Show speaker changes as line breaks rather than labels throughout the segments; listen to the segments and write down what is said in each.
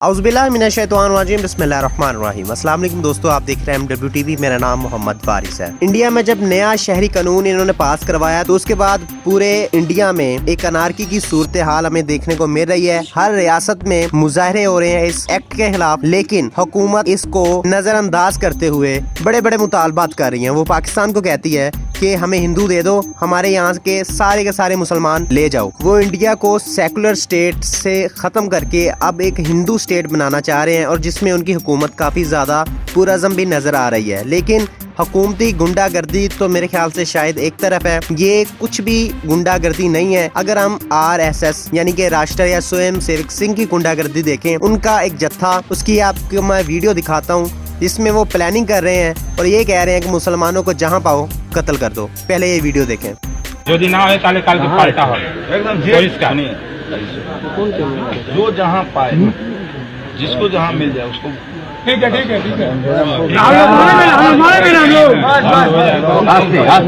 औज़ुबिल्लाहि मिनश्शैतानिर्रजीम बिस्मिल्लाहिर्रहमानिर्रहीम। अस्सलाम वालेकुम दोस्तों, आप देख रहे हैं MWTV। मेरा नाम मोहम्मद फारिस है। इंडिया में जब नया शहरी कानून इन्होंने पास करवाया तो उसके बाद पूरे इंडिया में एक अनारकी की सूरत हाल हमें देखने को मिल रही है। हर रियासत में मुजाहरे हो रहे हैं इस एक्ट के खिलाफ, लेकिन हुकूमत इसको नजरअंदाज करते हुए बड़े बड़े मुतालबात कर रही है। वो पाकिस्तान को कहती है कि हमें हिंदू दे दो, हमारे यहाँ के सारे मुसलमान ले जाओ। वो इंडिया को सेकुलर स्टेट से ख़त्म करके अब एक हिंदू स्टेट बनाना चाह रहे हैं, और जिसमें उनकी हुकूमत काफ़ी ज़्यादा पुरअज़म भी नज़र आ रही है। लेकिन हुकूमती गुंडागर्दी तो मेरे ख्याल से शायद एक तरफ है, ये कुछ भी गुंडागर्दी नहीं है। अगर हम RSS यानी कि राष्ट्रीय स्वयं सेवक संघ की गुंडागर्दी देखें, उनका एक जत्था, उसकी आपको मैं वीडियो दिखाता हूँ जिसमें वो प्लानिंग कर रहे हैं और ये कह रहे हैं कि मुसलमानों को जहाँ पाओ कत्ल कर दो। पहले ये वीडियो देखें।
जो दिन ना हो ताले काल के पलटा हो एकदम पुलिस का जो जहाँ पाए, जिसको जहाँ मिल जाए उसको। ठीक है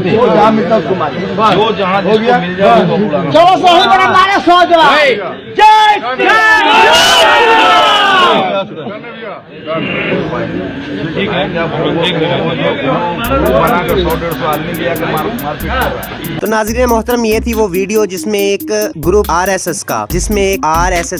जो जहाँ मिलता उसको मारे, जो जहाँ जिसको मिल जाए उसको बुलाना। ठीक है,
तो नाज़रीन मोहतरम, ये थी वो वीडियो जिसमें एक ग्रुप RSS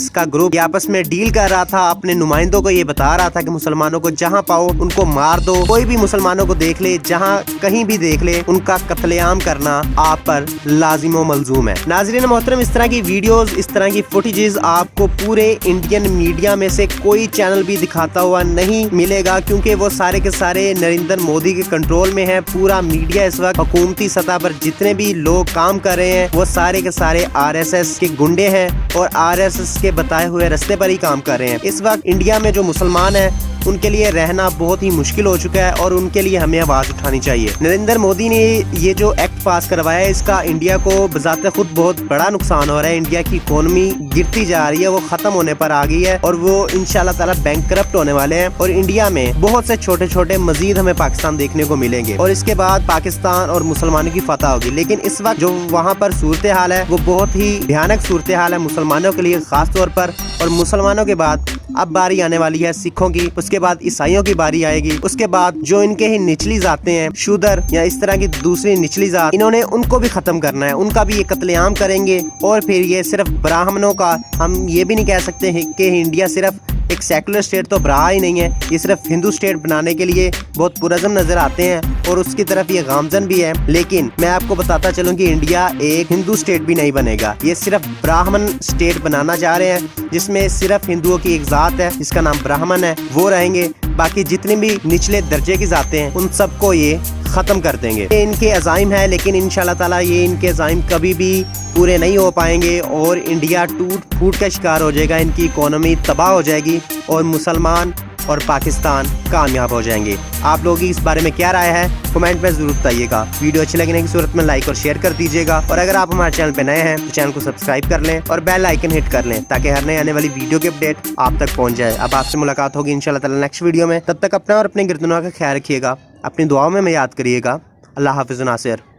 का ग्रुप आपस में डील कर रहा था। अपने नुमाइंदों को ये बता रहा था कि मुसलमानों को जहाँ पाओ उनको मार दो, कोई भी मुसलमानों को देख ले, जहाँ कहीं भी देख ले, उनका कत्लेआम करना आप पर लाजिम व मलजूम है। नाज़रीन मोहतरम, इस तरह की वीडियोस, इस तरह की फुटेजेस आपको पूरे इंडियन मीडिया में से कोई चैनल भी दिखाता हुआ नहीं मिलेगा, क्योंकि वो सारे के सारे नरेंद्र मोदी के कंट्रोल में है। पूरा मीडिया इस वक्त हुकूमती सतह पर जितने भी लोग काम कर रहे हैं वो सारे के सारे RSS के गुंडे हैं और RSS के बताए हुए रास्ते पर ही काम कर रहे हैं। इस वक्त इंडिया में जो मुसलमान हैं उनके लिए रहना बहुत ही मुश्किल हो चुका है और उनके लिए हमें आवाज उठानी चाहिए। नरेंद्र मोदी ने ये जो एक्ट पास करवाया है, इसका इंडिया को बजाते खुद बहुत बड़ा नुकसान हो रहा है। इंडिया की इकोनॉमी गिरती जा रही है, वो खत्म होने पर आ गई है और वो इंशाल्लाह ताला बैंकरप्ट होने वाले हैं। और इंडिया में बहुत से छोटे छोटे मजीद हमें पाकिस्तान देखने को मिलेंगे और इसके बाद पाकिस्तान और मुसलमानों की फतह होगी। लेकिन इस वक्त जो वहाँ पर सूरत हाल है वो बहुत ही भयानक सूरत हाल है मुसलमानों के लिए खास तौर पर। और मुसलमानों के बाद अब बारी आने वाली है सिखों की, उसके बाद ईसाइयों की बारी आएगी, उसके बाद जो इनके ही निचली जातें हैं, शूदर या इस तरह की दूसरी निचली जात, इन्होंने उनको भी खत्म करना है, उनका भी ये कत्लेआम करेंगे। और फिर ये सिर्फ ब्राह्मणों का, हम ये भी नहीं कह सकते कि इंडिया सिर्फ एक सेकुलर स्टेट तो रहा ही नहीं है, ये सिर्फ हिंदू स्टेट बनाने के लिए बहुत पुरअज़म नजर आते हैं और उसकी तरफ ये गामजन भी है। लेकिन मैं आपको बताता चलूं कि इंडिया एक हिंदू स्टेट भी नहीं बनेगा, ये सिर्फ ब्राह्मण स्टेट बनाना चाह रहे हैं, जिसमें सिर्फ हिंदुओं की एक जात है जिसका नाम ब्राह्मण है, वो रहेंगे। बाकी जितने भी निचले दर्जे की जातें हैं उन सबको ये खत्म कर देंगे। ये इनके अज़ाइम है, लेकिन इंशाल्लाह ताला ये इनके अज़ाइम कभी भी पूरे नहीं हो पाएंगे और इंडिया टूट फूट का शिकार हो जाएगा, इनकी इकोनॉमी तबाह हो जाएगी और मुसलमान और पाकिस्तान कामयाब हो जाएंगे। आप लोगों की इस बारे में क्या राय है कमेंट में जरूर बताइएगा। वीडियो अच्छी लगने की सूरत में लाइक और शेयर कर दीजिएगा और अगर आप हमारे चैनल पे नए हैं तो चैनल को सब्सक्राइब कर लें और बेल आइकन हिट कर लें ताकि हर नए आने वाली वीडियो की अपडेट आप तक पहुंच जाए। अब आपसे मुलाकात होगी इंशाल्लाह ताला नेक्स्ट वीडियो में। तब तक अपना और अपने गिरदुनवा का ख्याल रखिएगा, अपनी दुआओं में याद करिएगा। अल्लाह हाफिज़ नासिर।